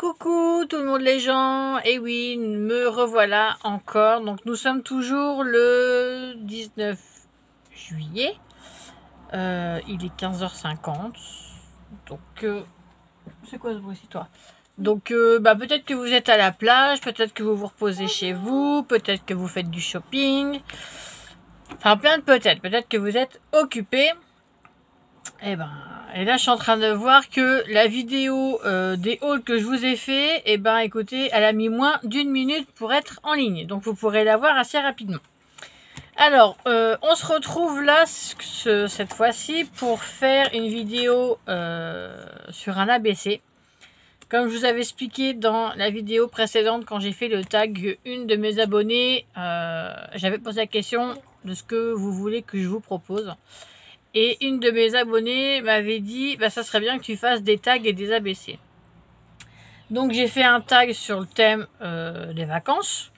Coucou tout le monde les gens, et oui, me revoilà encore. Donc nous sommes toujours le 19 juillet, il est 15h50, donc c'est quoi ce bruit, toi? Donc peut-être que vous êtes à la plage, peut-être que vous vous reposez chez vous, peut-être que vous faites du shopping, enfin plein de peut-être que vous êtes occupé. Et là je suis en train de voir que la vidéo des hauls que je vous ai fait, écoutez, elle a mis moins d'une minute pour être en ligne, donc vous pourrez la voir assez rapidement. Alors on se retrouve là cette fois-ci pour faire une vidéo sur un ABC. Comme je vous avais expliqué dans la vidéo précédente, quand j'ai fait le tag une de mes abonnées, j'avais posé la question de ce que vous voulez que je vous propose. Et une de mes abonnées m'avait dit ça serait bien que tu fasses des tags et des ABC. Donc j'ai fait un tag sur le thème des vacances.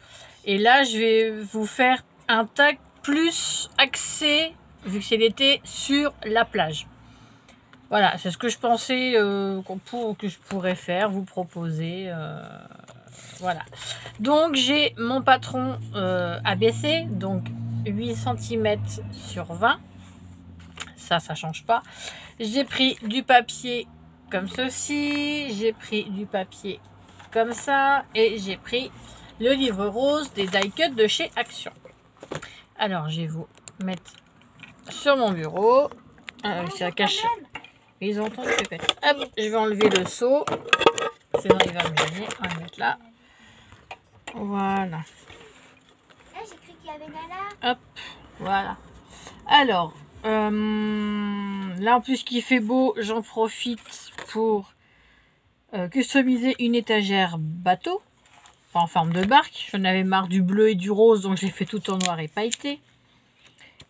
Et là je vais vous faire un tag plus axé, vu que c'est l'été, sur la plage. Voilà, c'est ce que je pensais que je pourrais faire, vous proposer. Voilà. Donc j'ai mon patron ABC, donc 8 cm sur 20. Ça change pas. J'ai pris du papier comme ceci, j'ai pris du papier comme ça, et j'ai pris le livre rose des die cut de chez Action. Alors je vais vous mettre sur mon bureau. Ça cache. Ils entendent peut-être. Hop, je vais enlever le seau, sinon il va me gêner. On va le mettre là. Voilà. Là j'ai cru qu'il y avait Nala. Hop, voilà. Alors là en plus qu'il fait beau, j'en profite pour customiser une étagère bateau, en forme de barque. J'en avais marre du bleu et du rose, donc je l'ai fait tout en noir et pailleté.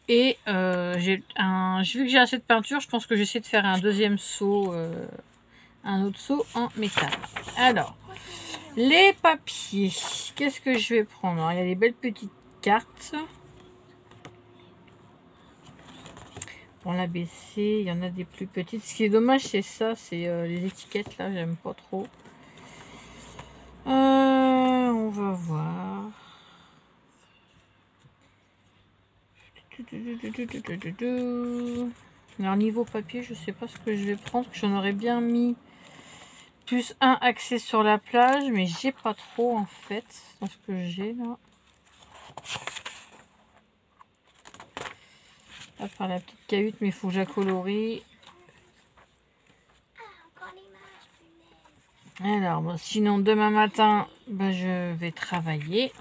Et vu que j'ai assez de peinture, je pense que j'essaie de faire un deuxième seau, un autre seau en métal. Alors, les papiers, qu'est-ce que je vais prendre? Alors, il y a des belles petites cartes. Pour l'ABC, il y en a des plus petites. Ce qui est dommage, c'est ça, c'est les étiquettes là, j'aime pas trop. On va voir. Alors niveau papier, je sais pas ce que je vais prendre. J'en aurais bien mis plus un axé sur la plage, mais j'ai pas trop en fait dans ce que j'ai là. À part la petite cahute, mais il faut que je la colorie. Alors, bon, sinon demain matin, je vais travailler.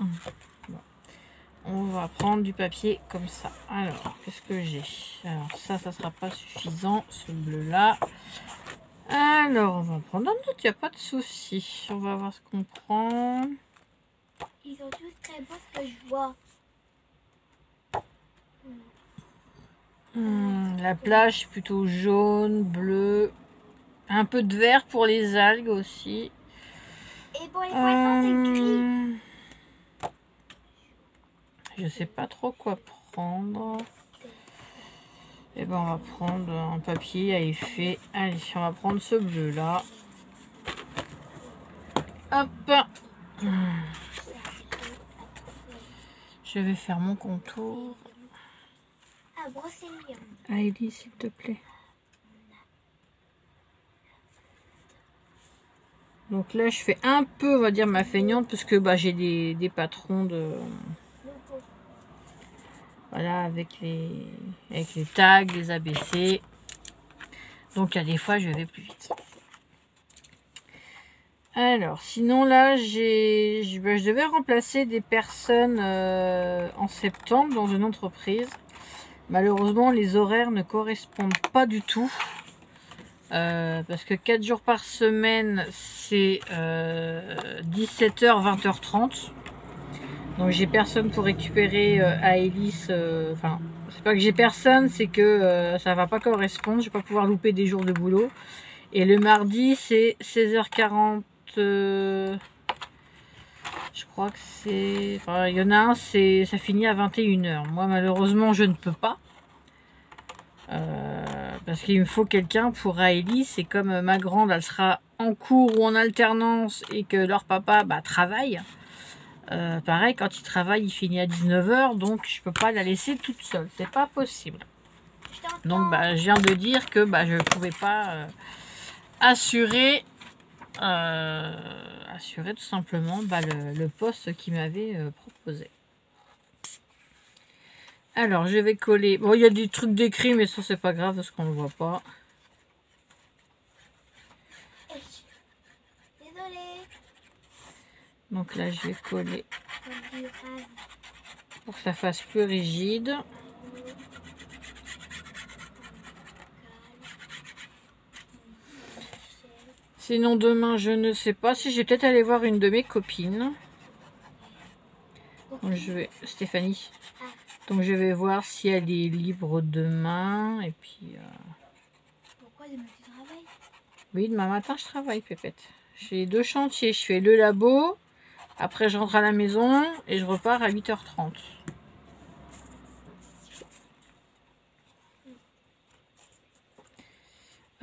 Bon. On va prendre du papier comme ça. Alors, qu'est-ce que j'ai? Alors, ça sera pas suffisant, ce bleu-là. Alors, on va prendre un autre, il n'y a pas de souci. On va voir ce qu'on prend. Ils sont tous très beaux, ce que je vois. La plage, plutôt jaune, bleu. Un peu de vert pour les algues aussi. Et pour les poissons, c'est gris. Je sais pas trop quoi prendre. Et on va prendre un papier à effet. Allez, on va prendre ce bleu là. Hop. Je vais faire mon contour. Ah, brossez-lui. Heidi, s'il te plaît. Donc là, je fais un peu, on va dire, ma feignante, parce que j'ai des patrons de... Voilà, avec les tags, les ABC. Donc là, des fois, je vais plus vite. Alors, sinon là, je devais remplacer des personnes en septembre dans une entreprise. Malheureusement, les horaires ne correspondent pas du tout. Parce que 4 jours par semaine, c'est 17h, 20h30. Donc j'ai personne pour récupérer à Hélice. Enfin, c'est pas que j'ai personne, c'est que ça va pas correspondre. Je vais pas pouvoir louper des jours de boulot. Et le mardi, c'est 16h40. Je crois que c'est... Enfin, il y en a un, ça finit à 21h. Moi, malheureusement, je ne peux pas. Parce qu'il me faut quelqu'un pour Aélie. C'est comme ma grande, elle sera en cours ou en alternance et que leur papa travaille. Pareil, quand il travaille, il finit à 19 h, donc je peux pas la laisser toute seule. C'est pas possible. Donc je viens de dire que je ne pouvais pas assurer tout simplement le poste qu'il m'avait proposé. Alors je vais coller. Bon, il y a des trucs d'écrit, mais ça c'est pas grave parce qu'on ne le voit pas. Désolée. Donc là je vais coller pour que ça fasse plus rigide. Sinon demain je ne sais pas si je vais peut-être aller voir une de mes copines. Donc, Stéphanie. Donc je vais voir si elle est libre demain et puis. Pourquoi demain tu travailles? Oui, demain matin je travaille, Pépette. J'ai 2 chantiers. Je fais le labo. Après je rentre à la maison et je repars à 8h30.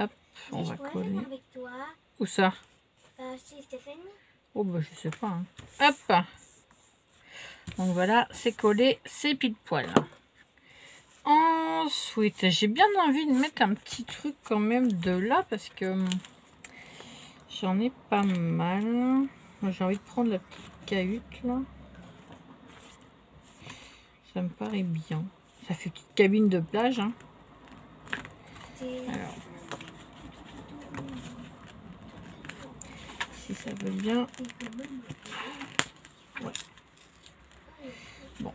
Hop, on va coller. Avec toi. Où ça? Chez Stéphanie. Oh je sais pas. Hein. Hop. Donc voilà, c'est collé, c'est pile poil. Ensuite, j'ai bien envie de mettre un petit truc quand même de là parce que j'en ai pas mal. J'ai envie de prendre la petite cahute là. Ça me paraît bien. Ça fait petite cabine de plage. Hein. Alors, si ça veut bien. Ouais. Bon,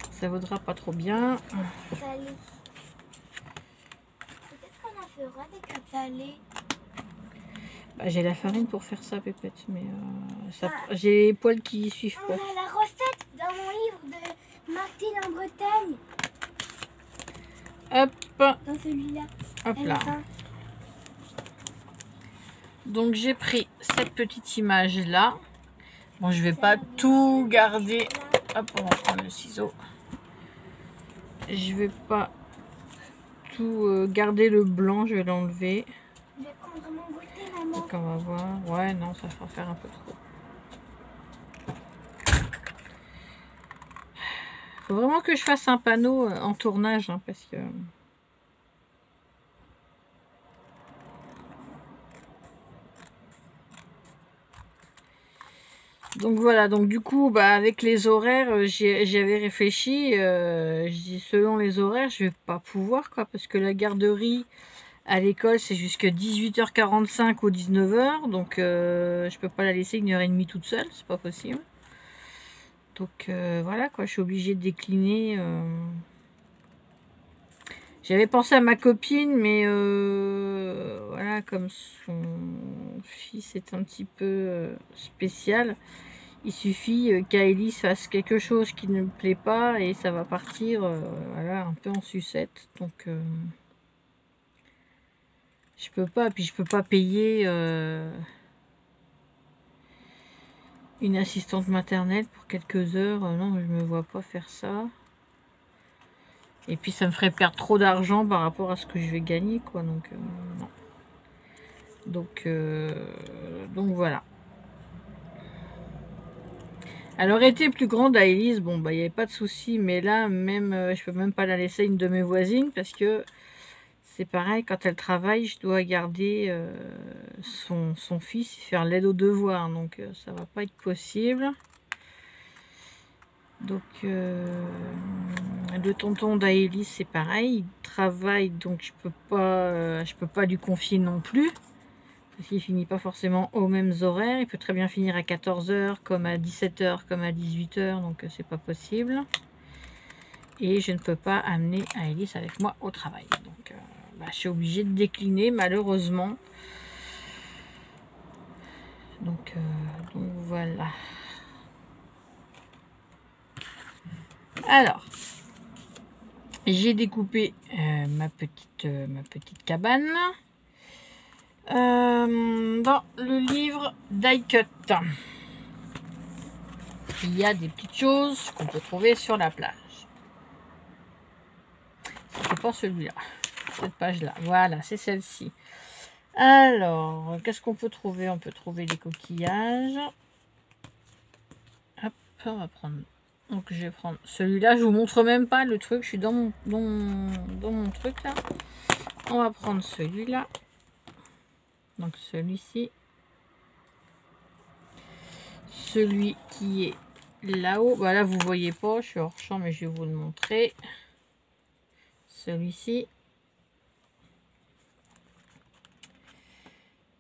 ça vaudra pas trop bien. Peut-être qu'on en fera des crêpes salées. J'ai la farine pour faire ça, Pépette, mais j'ai les poils qui suivent pas. On a la recette dans mon livre de Martine en Bretagne. Hop. Dans celui-là. Hop là. Donc j'ai pris cette petite image là. Bon, je vais pas tout garder. Hop, on va prendre le ciseau. Je vais pas tout garder le blanc, je vais l'enlever. Je vais prendre mon goûter, maman. Donc on va voir. Ouais, non, ça va faire un peu trop. Faut vraiment que je fasse un panneau en tournage, hein, parce que. Donc voilà, donc du coup, avec les horaires, j'avais réfléchi. Je dis selon les horaires, je vais pas pouvoir, quoi, parce que la garderie à l'école, c'est jusqu'à 18h45 ou 19h. Donc je peux pas la laisser 1h30 toute seule, c'est pas possible. Donc voilà, quoi, je suis obligée de décliner. J'avais pensé à ma copine, mais voilà, comme son fils est un petit peu spécial, il suffit qu'Aélie fasse quelque chose qui ne me plaît pas et ça va partir voilà, un peu en sucette. Donc je peux pas, puis je peux pas payer une assistante maternelle pour quelques heures. Non, je me vois pas faire ça. Et puis ça me ferait perdre trop d'argent par rapport à ce que je vais gagner, quoi. Donc non. Donc voilà. Elle aurait été plus grande à Élise, bon il n'y avait pas de souci, mais là même je peux même pas la laisser une de mes voisines parce que c'est pareil, quand elle travaille, je dois garder son fils et faire l'aide aux devoirs, donc ça va pas être possible. Donc le tonton d'Aélie c'est pareil, il travaille, donc je peux pas lui confier non plus. Parce qu'il finit pas forcément aux mêmes horaires. Il peut très bien finir à 14 h, comme à 17 h, comme à 18 h. Donc c'est pas possible. Et je ne peux pas amener Aélis avec moi au travail. Donc je suis obligée de décliner malheureusement. Donc voilà. Alors, j'ai découpé ma petite cabane. Dans le livre Die Cut, il y a des petites choses qu'on peut trouver sur la plage. C'est pas celui-là. cette page-là. Voilà, c'est celle-ci. Alors, qu'est-ce qu'on peut trouver? On peut trouver les coquillages. Hop, on va prendre... Donc, je vais prendre celui-là. Je vous montre même pas le truc. Je suis dans mon truc, là. On va prendre celui-là. Donc, celui-ci. Celui qui est là-haut. Voilà, vous voyez pas. Je suis hors champ, mais je vais vous le montrer. Celui-ci.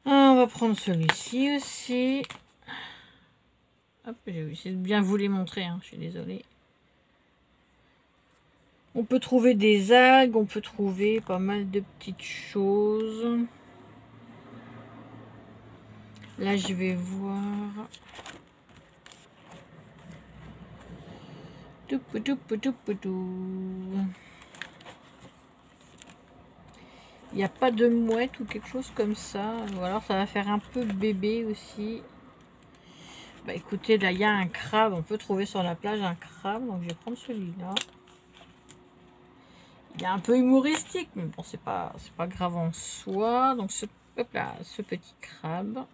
On va prendre celui-ci aussi. Hop, j'ai essayé de bien vous les montrer, hein, je suis désolée. On peut trouver des algues, on peut trouver pas mal de petites choses. Là, je vais voir. Il n'y a pas de mouette ou quelque chose comme ça. Ou alors ça va faire un peu bébé aussi. Bah écoutez, là il y a un crabe. On peut trouver sur la plage un crabe. Donc je vais prendre celui-là. Il est un peu humoristique, mais bon, c'est pas grave en soi. Donc hop là, ce petit crabe.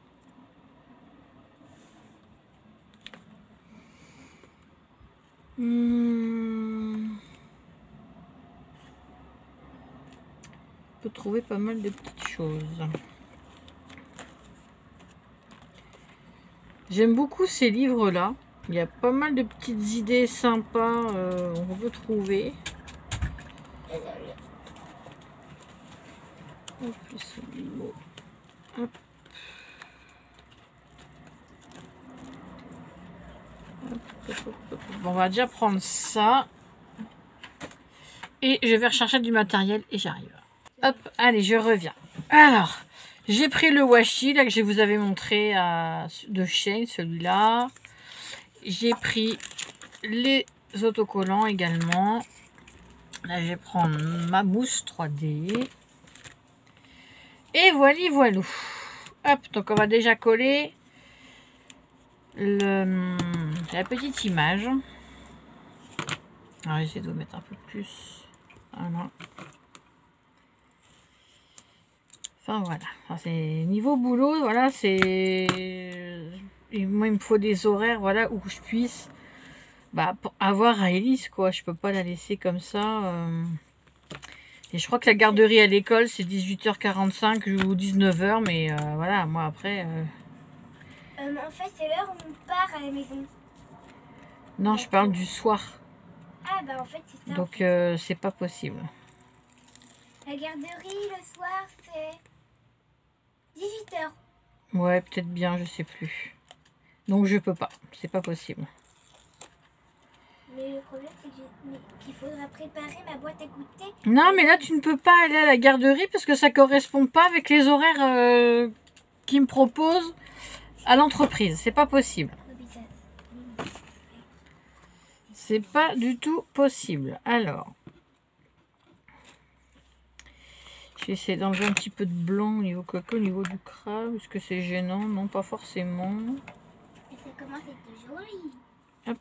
On peut trouver pas mal de petites choses. J'aime beaucoup ces livres-là. Il y a pas mal de petites idées sympas qu'on peut trouver. Hop. Bon, on va déjà prendre ça. Et je vais rechercher du matériel et j'arrive. Hop, allez, je reviens. Alors, j'ai pris le washi là que je vous avais montré de Shane, celui-là. J'ai pris les autocollants également. Là, je vais prendre ma mousse 3D. Et voilà. Hop, donc on va déjà coller la petite image. Alors, j'essaie de vous mettre un peu plus. Voilà. Enfin voilà, enfin, c'est niveau boulot, voilà, c'est... Moi il me faut des horaires, voilà, où je puisse pour avoir à Elise, quoi. Je peux pas la laisser comme ça. Et je crois que la garderie à l'école, c'est 18h45 ou 19h, mais voilà, moi après... En fait, c'est l'heure où on part à la maison. Non, je parle du soir. Ah bah en fait, c'est ça. Donc c'est pas possible. La garderie, le soir, c'est 18h. Ouais, peut-être bien, je sais plus. Donc je peux pas, c'est pas possible. Mais le problème, c'est qu'il faudra préparer ma boîte à goûter. Non, mais là, tu ne peux pas aller à la garderie parce que ça correspond pas avec les horaires qu'ils me proposent à l'entreprise. C'est pas possible. C'est pas du tout possible. Alors, je vais essayer d'enlever un petit peu de blanc au niveau coco, au niveau du crabe. Est-ce que c'est gênant? Non, pas forcément. Et ça commence à être joli. Hop.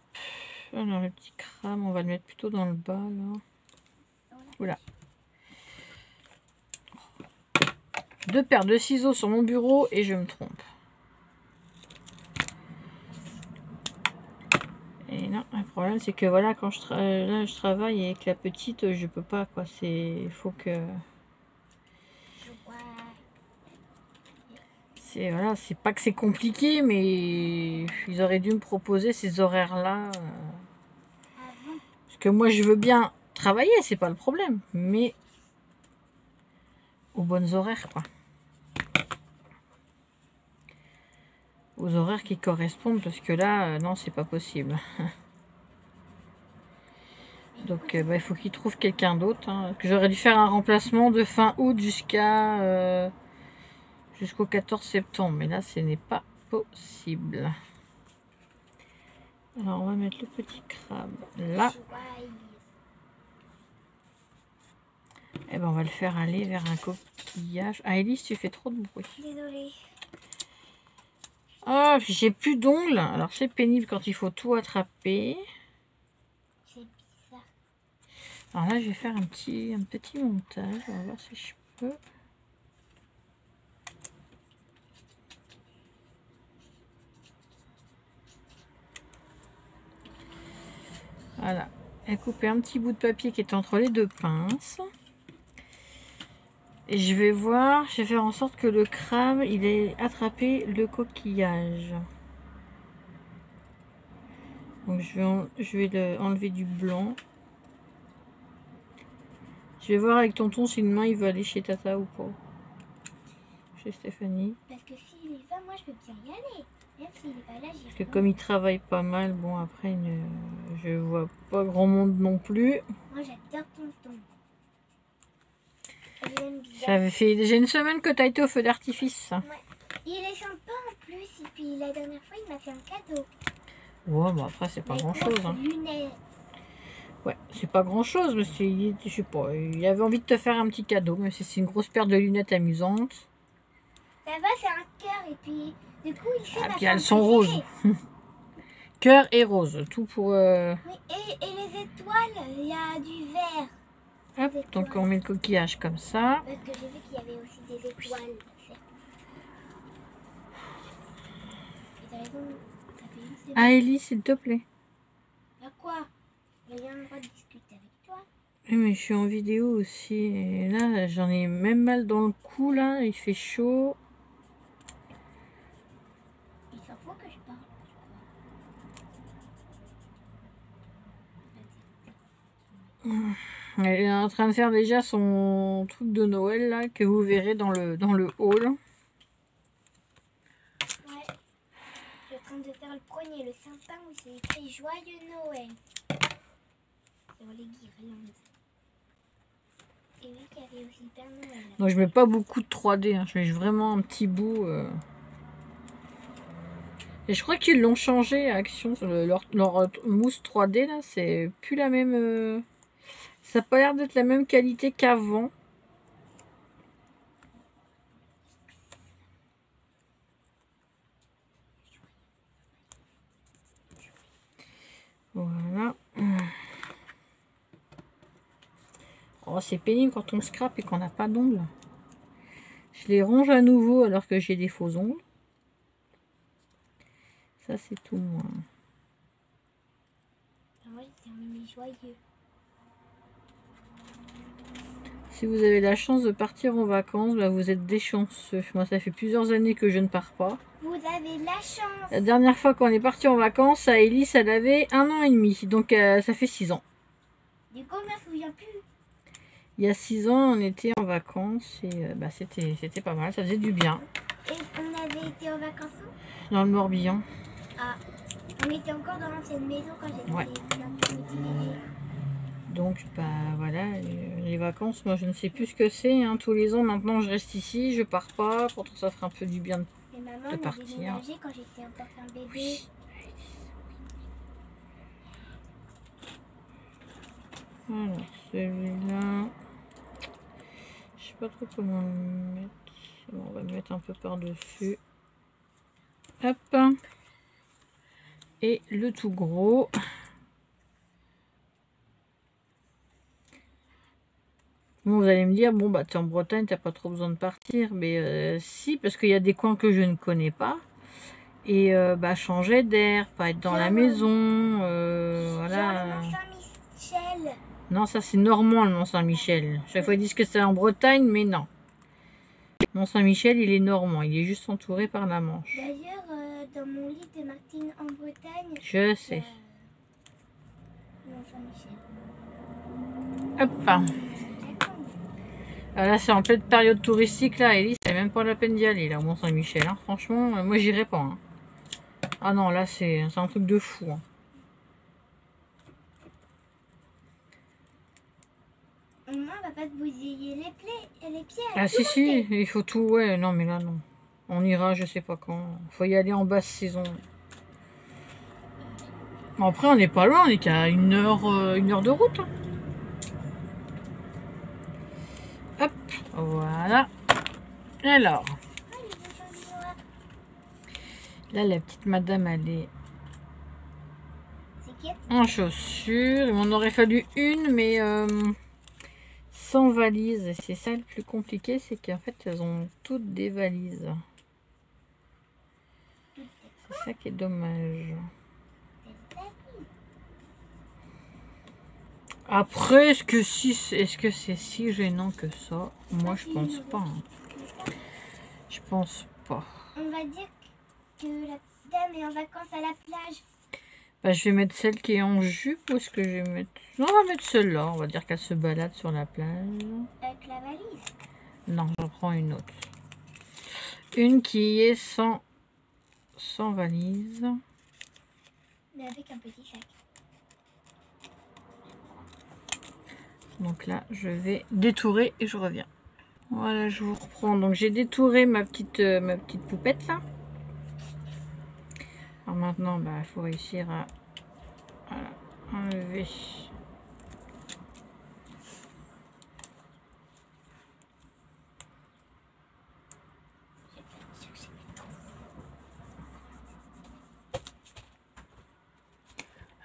Alors, le petit crabe, on va le mettre plutôt dans le bas, là. Voilà. 2 paires de ciseaux sur mon bureau et je me trompe. Et non, le problème c'est que voilà, quand je travaille avec la petite, je peux pas, quoi. Il faut que... Voilà, c'est pas que c'est compliqué, mais ils auraient dû me proposer ces horaires-là. Parce que moi, je veux bien travailler, c'est pas le problème, mais aux bonnes horaires, quoi. Aux horaires qui correspondent, parce que là, non, c'est pas possible. Donc, il faut qu'ils trouvent quelqu'un d'autre. Hein. J'aurais dû faire un remplacement de fin août jusqu'au 14 septembre. Mais là, ce n'est pas possible. Alors, on va mettre le petit crabe là. Et ben, on va le faire aller vers un coquillage. Ah, Elise, tu fais trop de bruit. Désolée. Oh, j'ai plus d'ongles. Alors, c'est pénible quand il faut tout attraper. C'est bizarre. Alors là, je vais faire un petit montage. On va voir si je peux. Voilà. Et couper un petit bout de papier qui est entre les deux pinces. Et je vais voir, je vais faire en sorte que le crabe, il ait attrapé le coquillage. Donc je vais enlever du blanc. Je vais voir avec tonton si demain il veut aller chez Tata ou pas. Chez Stéphanie. Parce que s'il est pas, moi je peux bien y aller. Même s'il est pas là, j'y Parce que comme il travaille pas mal, bon après je vois pas grand monde non plus. Moi j'adore tonton. Je l'aime bien. Ça fait déjà une semaine que tu as été au feu d'artifice. Ouais. Il est sympa en plus. Et puis la dernière fois, il m'a fait un cadeau. Ouais, bah après c'est pas grand chose. Hein. Lunettes. Ouais, c'est pas grand chose, mais je sais pas, il avait envie de te faire un petit cadeau, même si c'est une grosse paire de lunettes amusantes. Ça va, c'est un cœur et puis du coup il fait Ah, ma puis elles femme sont préférée. roses. Cœur et rose, tout pour... Oui, et les étoiles, il y a du vert. Hop, donc on met le coquillage comme ça. Parce que j'ai vu qu'il y avait aussi des étoiles. T'as raison, t'as fait une semaine. Ah, Ellie, s'il te plaît. Bah quoi? J'ai bien le droit de discuter avec toi. Oui, mais je suis en vidéo aussi, et là, j'en ai même mal dans le cou, là, il fait chaud. Il s'en fout que je parle, je crois. Elle est en train de faire déjà son truc de Noël, là, que vous verrez dans le hall. Ouais. Je suis en train de faire le premier, le sapin où c'est écrit Joyeux Noël. Sur les guirlandes. Et vu qu'il y avait aussi Père Noël. Donc je mets pas beaucoup de 3D, hein. Je mets vraiment un petit bout. Et je crois qu'ils l'ont changé à Action, leur mousse 3D là, c'est plus la même. Ça n'a pas l'air d'être la même qualité qu'avant. Voilà. Oh, c'est pénible quand on scrape et qu'on n'a pas d'ongles. Je les ronge à nouveau alors que j'ai des faux ongles. Ça, c'est tout moi. Moi, j'ai terminé joyeux. Si vous avez la chance de partir en vacances, bah vous êtes des chanceux. Moi, ça fait plusieurs années que je ne pars pas. Vous avez la chance. La dernière fois qu'on est parti en vacances, à Elise, elle avait 1 an et demi. Donc, ça fait 6 ans. Du coup, je me souviens plus. Il y a 6 ans, on était en vacances et bah, c'était pas mal. Ça faisait du bien. Et on avait été en vacances où? Dans le Morbihan. Ah, on était encore dans l'ancienne maison quand j'étais Ouais. un petit bébé. Donc, bah voilà, les vacances, moi je ne sais plus ce que c'est. Hein. Tous les ans, maintenant, je reste ici, je pars pas. Pourtant, ça ferait un peu du bien de Et maman, de on a partir. déménagé quand j'étais encore un bébé. Oui. Alors, celui-là, je sais pas trop comment le mettre. Bon, on va le mettre un peu par-dessus. Hop. Et le tout gros. Bon, vous allez me dire, bon, bah, tu es en Bretagne, t'as pas trop besoin de partir. Mais si, parce qu'il y a des coins que je ne connais pas. Et bah, changer d'air, pas être dans la maison. Voilà. Genre le Mont-Saint-Michel. Non, ça c'est Normand, le Mont-Saint-Michel. Chaque fois ils disent que c'est en Bretagne, mais non. Mont-Saint-Michel, il est normand. Il est juste entouré par la Manche. D'ailleurs, dans mon lit de Martine en Bretagne, Je sais. Mont-Saint-Michel. Hop. Ah, là, c'est en pleine période touristique, là. Ellie, c'est même pas la peine d'y aller, là, au Mont-Saint-Michel. Hein. Franchement, moi, j'irai pas. Hein. Ah non, là, c'est un truc de fou. Hein. Maman va pas te bousiller les pieds. Ah si, si, il faut tout. Ouais, non, mais là, non. On ira, je sais pas quand. Faut y aller en basse saison. Bon, après, on n'est pas loin, on est qu'à 1 heure de route. Hein. Hop, voilà. Alors, là, la petite madame, elle est... C'est baskets. En chaussures. Il m'en aurait fallu une, mais sans valise. Et c'est ça le plus compliqué, c'est qu'en fait, elles ont toutes des valises. C'est ça qui est dommage. Après, est-ce que c'est si gênant que ça? Moi, je pense pas. Hein. Je pense pas. On va dire que la petite dame est en vacances à la plage. Bah, je vais mettre celle qui est en jupe ou est-ce que je vais mettre... Non, on va mettre celle-là. On va dire qu'elle se balade sur la plage. Avec la valise? Non, j'en prends une autre. Une qui est sans valise. Mais avec un petit sac. Donc là, je vais détourer et je reviens. Voilà, je vous reprends. Donc j'ai détouré ma petite poupette là. Alors maintenant, bah, il faut réussir à enlever.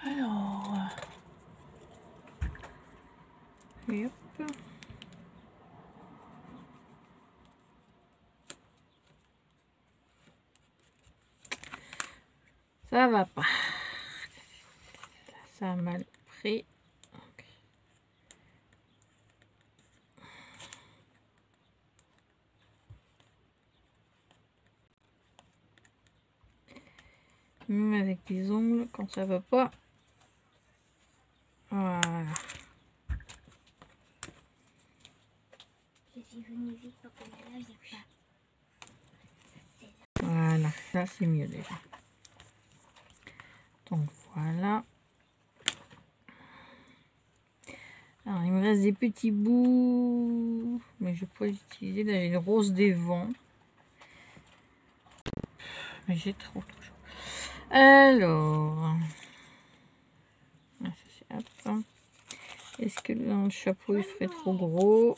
Alors, et hop. Ça va pas. Ça a mal pris. Okay. Même avec les ongles, quand ça va pas. Voilà. Je suis venue vite pour que la lave vienne pas. Voilà, ça c'est mieux déjà. Donc voilà. Alors il me reste des petits bouts, mais je peux les utiliser. Là j'ai le rose des vents. Mais j'ai trop toujours. Alors. Est-ce que dans le chapeau il ferait trop gros?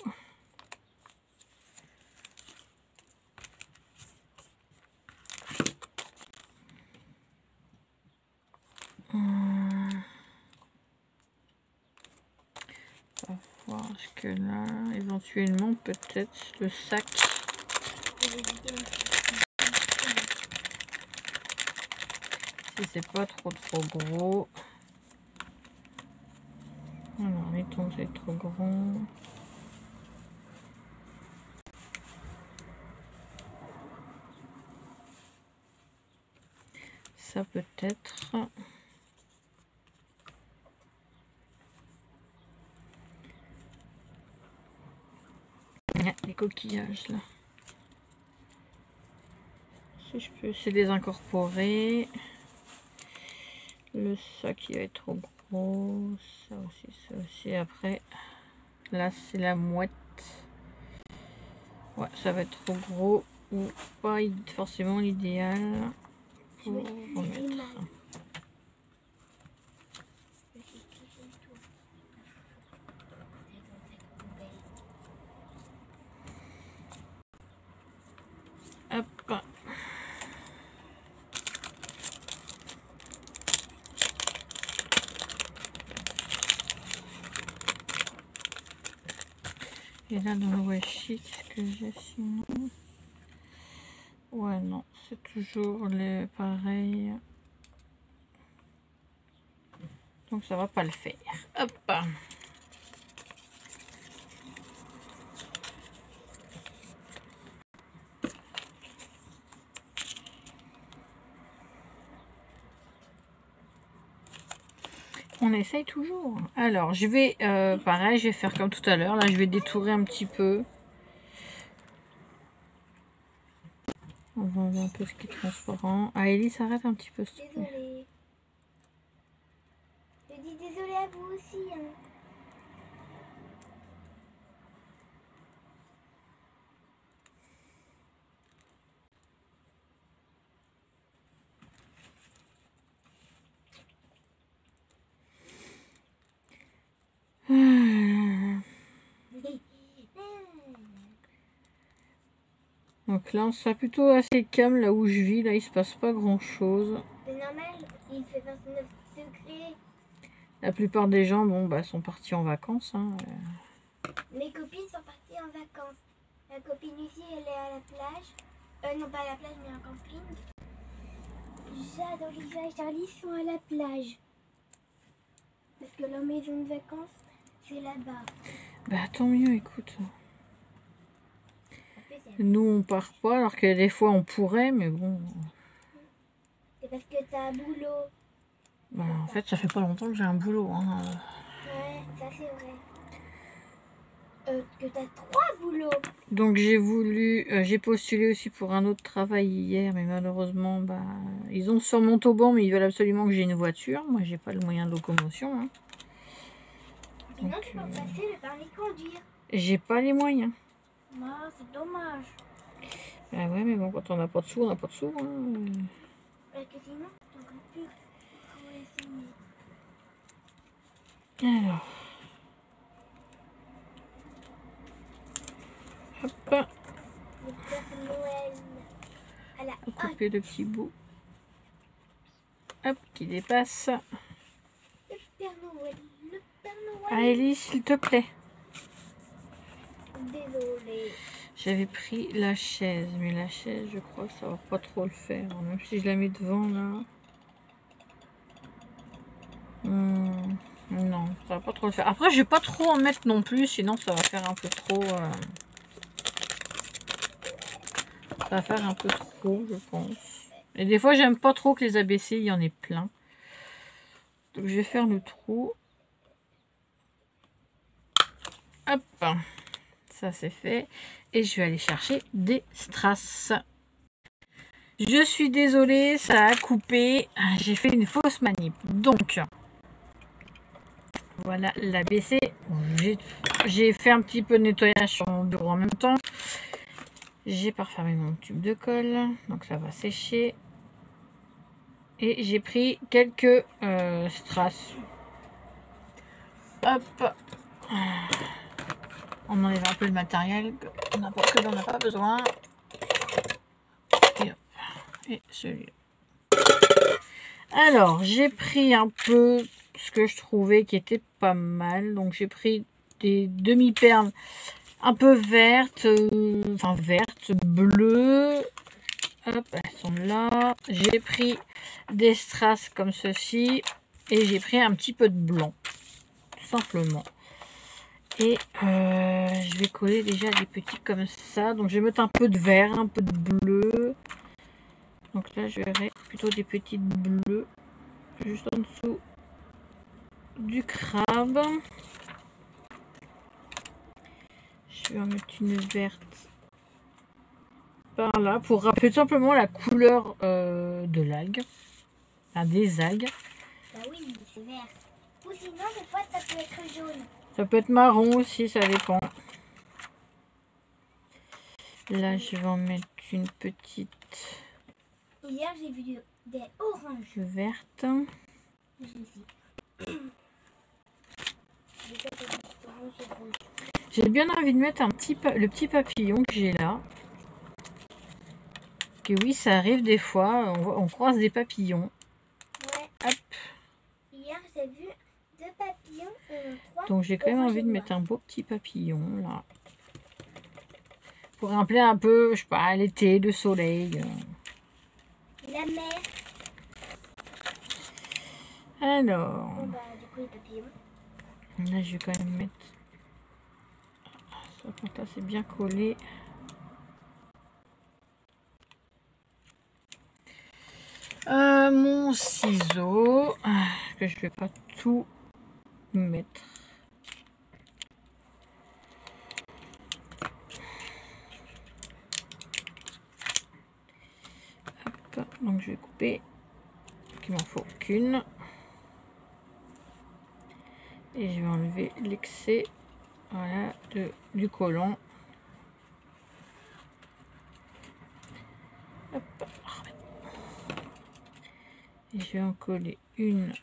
On va voir ce que là, éventuellement peut-être le sac. Si c'est pas trop gros. Alors, mettons c'est trop grand. Ça peut-être. Les coquillages là. Si je peux essayer de les incorporer. Le sac il va être trop gros. Ça aussi. Après, là c'est la mouette. Ouais, ça va être trop gros ou pas forcément l'idéal pour remettre. Hop. Et là dans le washi, qu'est-ce que j'ai sinon? Ouais non, c'est toujours les pareils. Donc ça va pas le faire. Hop. On essaye toujours. Alors, je vais, pareil, je vais faire comme tout à l'heure. Là, je vais détourer un petit peu. On va voir un peu ce qui est transparent. Ah, Ellie, s'arrête un petit peu. Désolée. Je dis désolée à vous aussi. Hein. Donc là, on sera plutôt assez calme là où je vis. Là, il se passe pas grand chose. C'est normal, il fait 29 degrés. La plupart des gens, bon, bah, sont partis en vacances. Hein. Mes copines sont parties en vacances. Ma copine ici, elle est à la plage. Non, pas à la plage, mais en camping. Jade, Olivia et Charlie sont à la plage. Parce que leur maison de vacances, c'est là-bas. Bah, tant mieux, écoute. Après, c'est Nous, on part pas, alors que des fois, on pourrait, mais bon. parce que t'as un boulot. Bah, en fait, ça fait pas longtemps que j'ai un boulot. Hein. Ouais, ça c'est vrai. Que t'as 3 boulots. Donc, j'ai postulé aussi pour un autre travail hier, mais malheureusement, bah, ils ont sur Montauban, mais ils veulent absolument que j'ai une voiture. Moi, j'ai pas le moyen de locomotion. Hein. Sinon, tu peux passer le permis de conduire. J'ai pas les moyens. Non, c'est dommage. Bah ouais, mais bon, quand on n'a pas de sous, on n'a pas de sous. Hein. Parce que sinon, t'aurais pu essayer. Alors. Hop. Le Père Noël. Voilà. On va couper le petit bout. Hop, qui dépasse. Le Père Noël. Le Père Noël. Ah, Ellie, s'il te plaît. Désolée. J'avais pris la chaise, mais la chaise, je crois que ça va pas trop le faire. Même si je la mets devant, là. Non, ça va pas trop le faire. Après, je vais pas trop en mettre non plus, sinon ça va faire un peu trop... Ça va faire un peu trop, je pense. Et des fois, j'aime pas trop que les ABC, il y en ait plein. Donc, je vais faire le trou. Hop. Ça, c'est fait. Et je vais aller chercher des strass. Je suis désolée, ça a coupé. J'ai fait une fausse manip. Donc, voilà l'ABC. J'ai fait un petit peu de nettoyage sur mon bureau en même temps. J'ai parfumé mon tube de colle. Donc, ça va sécher. Et j'ai pris quelques strass. Hop. On enlève un peu de matériel que l'on n'a pas besoin. Et hop. Et celui-là. Alors, j'ai pris un peu ce que je trouvais qui était pas mal. Donc, j'ai pris des demi-perles un peu vertes, enfin vertes, bleues. Hop, elles sont là. J'ai pris des strass comme ceci. Et j'ai pris un petit peu de blanc. Tout simplement. Et je vais coller déjà des petits comme ça. Donc, je vais mettre un peu de vert, un peu de bleu. Donc là, je verrai plutôt des petites bleues juste en dessous du crabe. Je vais en mettre une verte par là pour rappeler tout simplement la couleur de l'algue, enfin des algues. Bah oui, c'est vert. Ou sinon, des fois, ça peut être jaune. Ça peut être marron aussi, ça dépend. Là, je vais en mettre une petite... Hier, j'ai vu des oranges. Verte. J'ai bien envie de mettre le petit papillon que j'ai là. Que oui, ça arrive des fois, on croise des papillons. Ouais. Hop. Hier, j'ai vu 2 papillons. 3. Donc j'ai quand même envie de mettre un beau petit papillon là. Pour rappeler un peu, je sais pas, l'été, le soleil. La mer. Alors. Bon, bah, du coup, les papillons. Là, je vais quand même mettre. Ça, quand là, c'est bien collé. Mon ciseau. Que je vais pas tout mettre. Hop, donc je vais couper. Il m'en faut qu'une. Et je vais enlever l'excès, voilà, du collant. Hop. Et je vais en coller une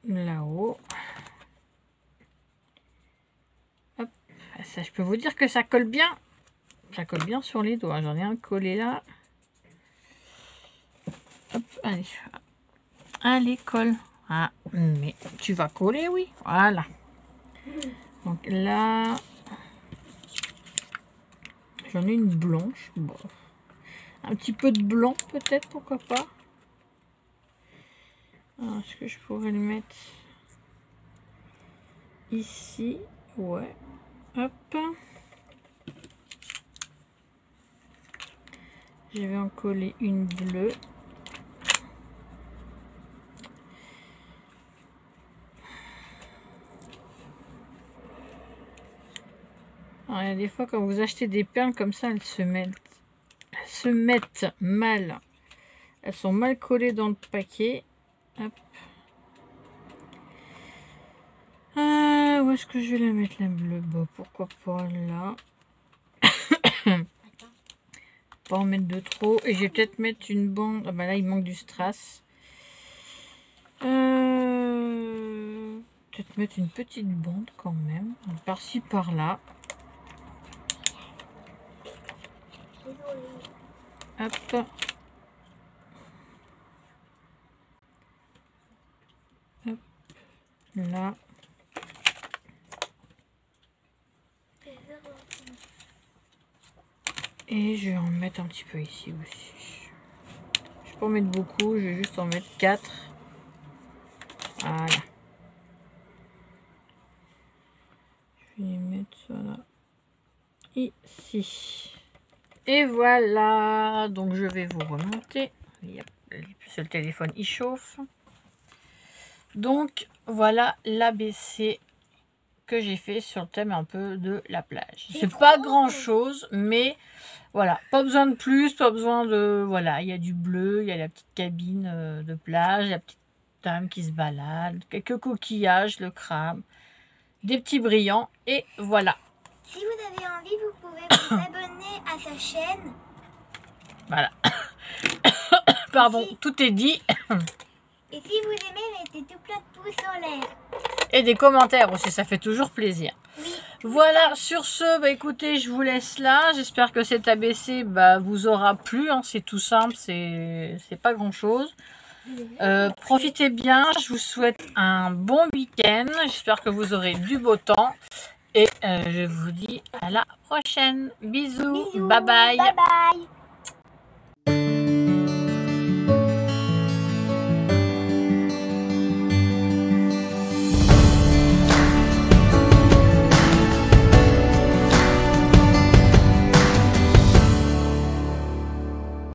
là-haut. Hop. Ça, je peux vous dire que ça colle bien. Ça colle bien sur les doigts. J'en ai un collé là. Hop, allez. Allez, colle. Ah, mais tu vas coller, oui. Voilà. Donc là, j'en ai une blanche. Bon. Un petit peu de blanc peut-être, pourquoi pas. Est-ce que je pourrais le mettre ici? Ouais. Hop. Je vais en coller une bleue. Alors, il y a des fois quand vous achetez des perles comme ça, elles se mettent mal. Elles sont mal collées dans le paquet. Hop. Où est-ce que je vais la mettre la bleue? Bah, pourquoi pas là. Pas en mettre de trop. Et je vais peut-être mettre une bande. Ah bah là il manque du strass. Peut-être mettre une petite bande quand même. Par-ci par-là. Hop. Hop. Là. Et je vais en mettre un petit peu ici aussi. Je vais pas en mettre beaucoup, je vais juste en mettre 4. Voilà. Je vais les mettre voilà. Ici. Et voilà. Donc je vais vous remonter. Le téléphone il chauffe. Donc voilà l'ABC que j'ai fait sur le thème un peu de la plage. C'est pas grand chose, mais voilà, pas besoin de plus, pas besoin de... Voilà, il y a du bleu, il y a la petite cabine de plage, la petite dame qui se balade, quelques coquillages, le crabe, des petits brillants, et voilà. Si vous avez envie, vous pouvez vous abonner à sa chaîne. Voilà. Pardon, tout est dit. Et si vous aimez, mettez tout plein de pouces en l'air. Et des commentaires aussi, ça fait toujours plaisir. Oui. Voilà, sur ce, bah écoutez, je vous laisse là. J'espère que cet ABC vous aura plu. Hein. C'est tout simple, c'est pas grand chose. Profitez bien, je vous souhaite un bon week-end. J'espère que vous aurez du beau temps. Et je vous dis à la prochaine. Bisous. Bisous. Bye bye. Bye bye.